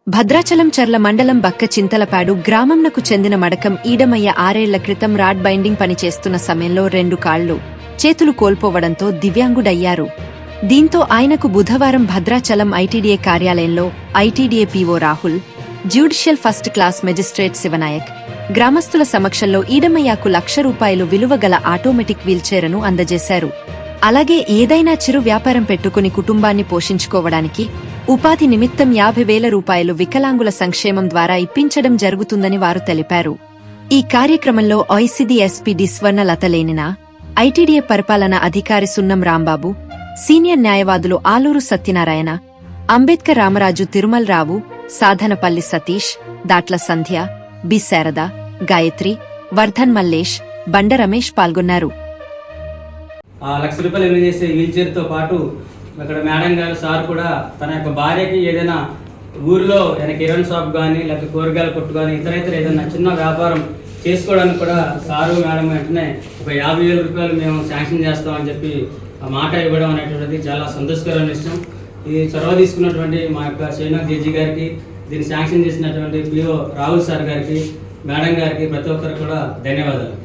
భద్రాచలం చర్ల మండలం బక్క చింతలపాడు గ్రామంనకు చెందిన మడకం ఈడమయ్య 6 ఏళ్ల క్రితం రాడ్ బైండింగ్ పనిచేస్తున్న సమయంలో 2 కాళ్లు చేతులు కోల్పోవడంతో దివ్యాంగుడయ్యారు. దీంతో ఆయనకు బుధవారం భద్రాచలం ఐటీడీఏ కార్యాలయంలో ITDA PO Rahul, judicial first class magistrate Shiva Nayak గ్రామస్తుల సమక్షంలో ఈడమయ్యకు ₹1,00,000 విలువగల ఆటోమేటిక్ వీల్చైర్ను అందజేశారు. అలాగే ఏదైనా చిరు వ్యాపారం పెట్టుకుని కుటుంబాన్ని పోషించుకోవడానికి ఉపాధి నిమిత్తం ₹50,000 వికలాంగుల సంక్షేమం ద్వారా ఇప్పించడం జరుగుతుందని వారు తెలిపారు. ఈ కార్యక్రమంలో ఐసీడీ ఎస్పీ డి స్వర్ణలతలేనిన, ఐటీడీఏ పరిపాలన అధికారి సున్నం రాంబాబు, సీనియర్ న్యాయవాదులు ఆలూరు సత్యనారాయణ, అంబేద్కర్ రామరాజు తిరుమలరావు, సాధనపల్లి సతీష్, దాట్ల సంధ్య, బి శారద, గాయత్రి, వర్ధన్ మల్లేష్, బండ రమేష్ పాల్గొన్నారు. ₹1,00,000 విలువ చేసే వీల్ చైర్తో పాటు ఇక్కడ మేడం గారు సార్ కూడా తన యొక్క భార్యకి ఏదైనా ఊరిలో కిరాణా షాప్ కానీ లేకపోతే కూరగాయల కొట్టు కానీ ఇతర ఏదైనా చిన్న వ్యాపారం చేసుకోవడానికి కూడా సారు మేడం వెంటనే ఒక ₹50,000 మేము శాంక్షన్ చేస్తామని చెప్పి మాట ఇవ్వడం అనేటువంటిది చాలా సంతోషకరమైన విషయం. ఈ చొరవ తీసుకున్నటువంటి మా యొక్క శ్రీనాథ్ జడ్జి గారికి, దీన్ని శాంక్షన్ చేసినటువంటి పిఓ రాహుల్ సార్ గారికి, మేడం గారికి ప్రతి ఒక్కరికి కూడా ధన్యవాదాలు.